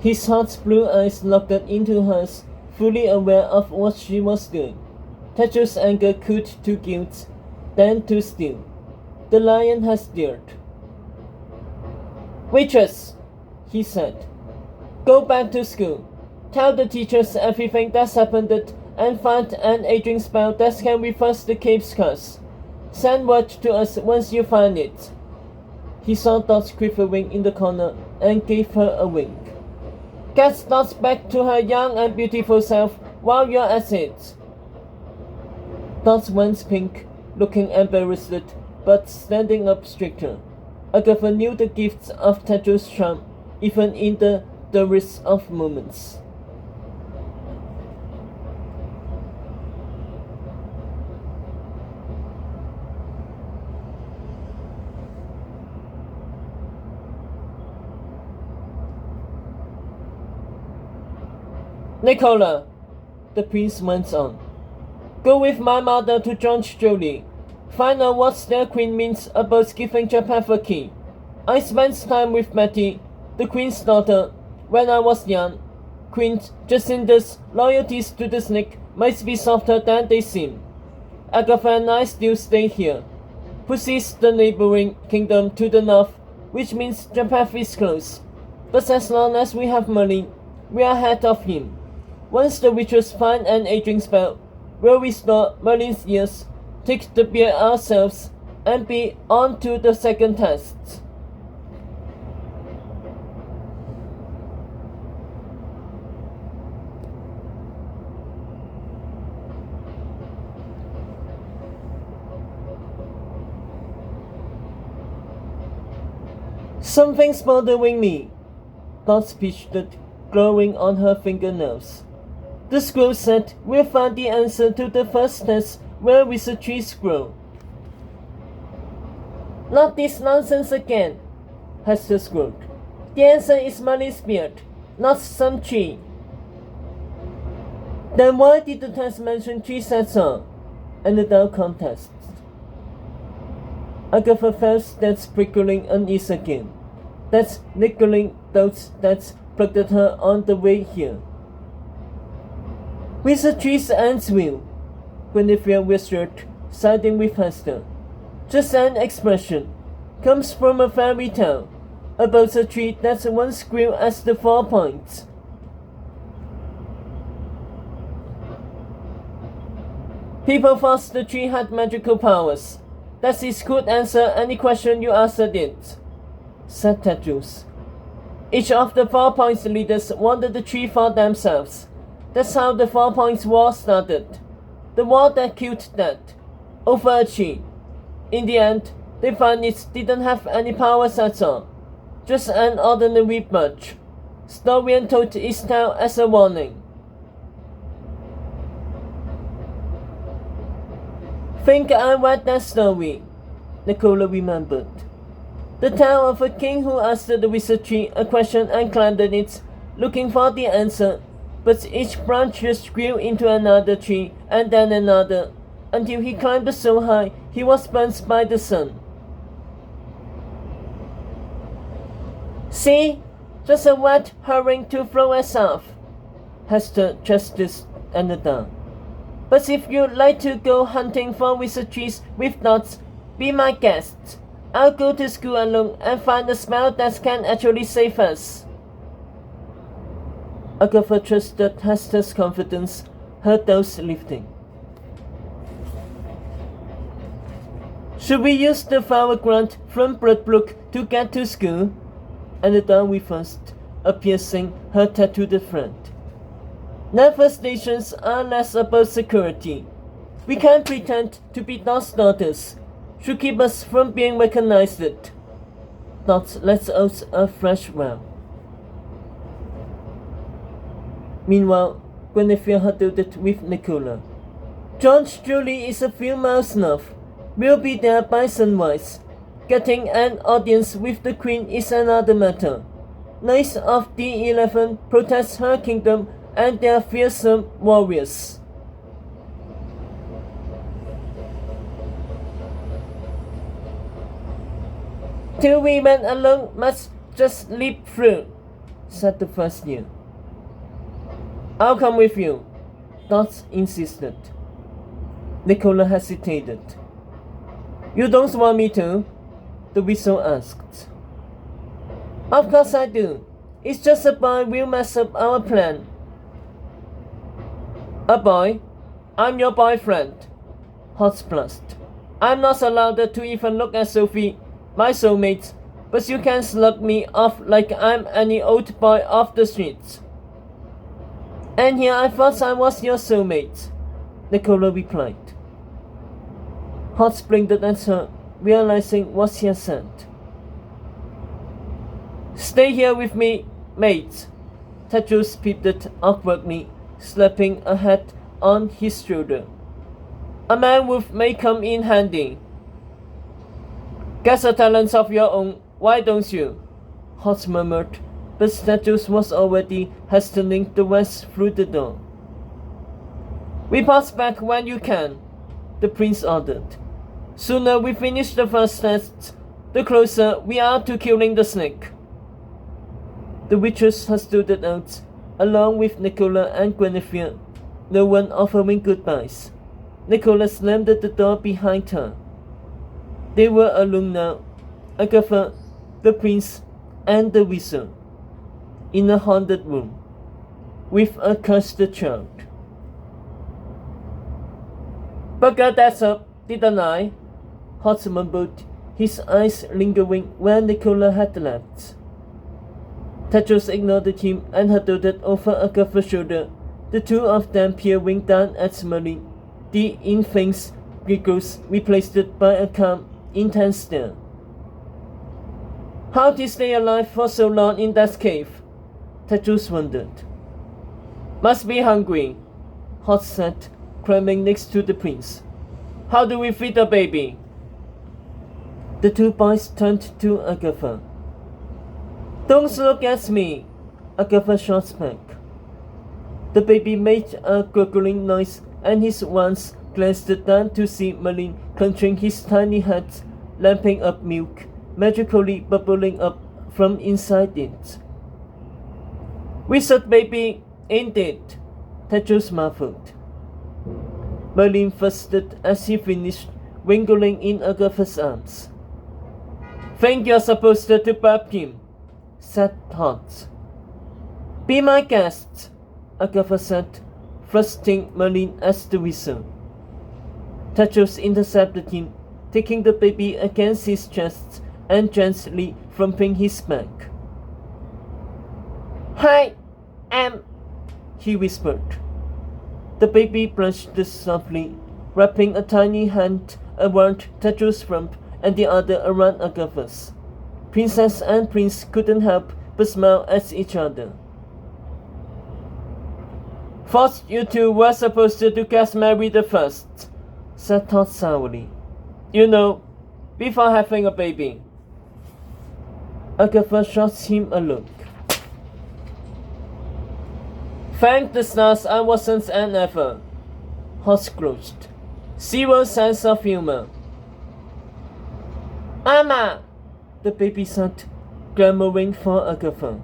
His hot blue eyes looked into hers, fully aware of what she was doing. Tetro's anger cooled to guilt, then to steel. The lion has dared. Waitress, he said, go back to school. Tell the teachers everything that's happened and find an aging spell that can reverse the cave's curse. Send word to us once you find it. He saw Dot quivering in the corner and gave her a wink. Get Dot back to her young and beautiful self while you're at it. Dot went pink, looking embarrassed, but standing up straighter. Agatha knew the gifts of Tetro's charm, even in the dullest of moments. Nicola, the prince went on. Go with my mother to George Jolie. Find out what their queen means about giving Japan a key. I spent time with Mattie, the queen's daughter, when I was young. Queen Jacinda's loyalties to the snake might be softer than they seem. Agatha and I still stay here. Pussy's the neighboring kingdom to the north, which means Japan is close. But as long as we have money, we are ahead of him. Once the witches find an aging spell, we'll restore Merlin's years, take the beer ourselves, and be on to the second test. Something's bothering me, Dot pitched, glowing on her fingernails. The scroll said we'll find the answer to the first test where wizard trees grow. Not this nonsense again, Hester scrolled. The answer is Merlin's beard, not some tree. Then why did the test mention trees at all? And the dark contest. Agatha felt that prickling unease again. That niggling doubt that plucked at her on the way here. Wizard trees ants will, Guinevere whispered, siding with Hester. Just an expression. Comes from a fairy tale about a tree that once grew as the 4 points. People thought the tree had magical powers. That it could answer any question you asked it, said Tedros. Each of the 4 points leaders wanted the tree for themselves. That's how the 4 points war started. The war that killed that. Over a tree. In the end, they found it didn't have any powers at all. Just an ordinary birch. Storian told his tale as a warning. Think I read that story, Nicola remembered. The tale of a king who asked the wizard tree a question and climbed on it, looking for the answer. But each branch just grew into another tree and then another, until he climbed so high he was burnt by the sun. See? Just a rat hurrying to throw us off, Hester chested down. But if you'd like to go hunting for wizard trees with dots, be my guest. I'll go to school alone and find a spell that can actually save us. Agatha trusted Hester's confidence, her doubts lifting. Should we use the flower grant from Bloodbrook to get to school? And down we first, piercing her tattooed friend. Naval stations are less about security. We can't pretend to be Dot's daughters. Should keep us from being recognized. Dot lets out a fresh wail. Meanwhile, Guinevere huddled with Nicola. George Jolie is a few miles north. We'll be there by sunrise. Getting an audience with the Queen is another matter. Knights of the 11 protect her kingdom and their fearsome warriors. Till we went alone must just leap through, said the first year. I'll come with you, Dot insisted. Nicola hesitated. You don't want me to? The whistle asked. Of course I do. It's just a boy will mess up our plan. A boy? I'm your boyfriend, Hot blustered. I'm not allowed to even look at Sophie, my soulmate, but you can slug me off like I'm any old boy off the streets. And here I thought I was your soulmate, Nicola replied. Hot blinked at her, realizing what she had said. Stay here with me, mate, Tedros peeped awkwardly, slapping a hat on his shoulder. A man with may come in handy. Get a talent of your own, why don't you? Hot murmured, but Tedros was already hastening the west through the door. Report back when you can, the prince ordered. Sooner we finish the first test, the closer we are to killing the snake. The witches had stood out, along with Nicola and Guinevere, no one offering goodbyes. Nicola slammed the door behind her. They were alone now, Agatha, the prince, and the wizard, in a haunted room, with a cursed child. Bugger that's up, didn't I? Hot mumbled, his eyes lingering where Nicola had left. Tedros ignored him and huddled over Agatha's shoulder, the two of them peering down at Merlin, the infant's giggles replaced by a calm, intense stare. How did he stay alive for so long in that cave? Tedros wondered. Must be hungry, Hot said, climbing next to the prince. How do we feed the baby? The two boys turned to Agatha. Don't look at me, Agatha shot back. The baby made a gurgling noise and his once glanced down to see Merlin clenching his tiny head, lapping up milk, magically bubbling up from inside it. Wizard baby, ain't it? Tedros marveled. Merlin fussed as he finished, wriggling in Agatha's arms. Think you're supposed to burp him, said Hot. Be my guest, Agatha said, thrusting Merlin as the whistle. Tedros intercepted him, taking the baby against his chest and gently thumping his back. Hi, he whispered. The baby blushed softly, wrapping a tiny hand around Tedros' rump and the other around Agatha's. Princess and prince couldn't help but smile at each other. Thought you two were supposed to get married first, said Todd sourly. You know, before having a baby. Agatha shot him a look. Thank the stars I wasn't an ever, Hot growled. Zero sense of humor. Mama, the baby said, clamoring for Agatha.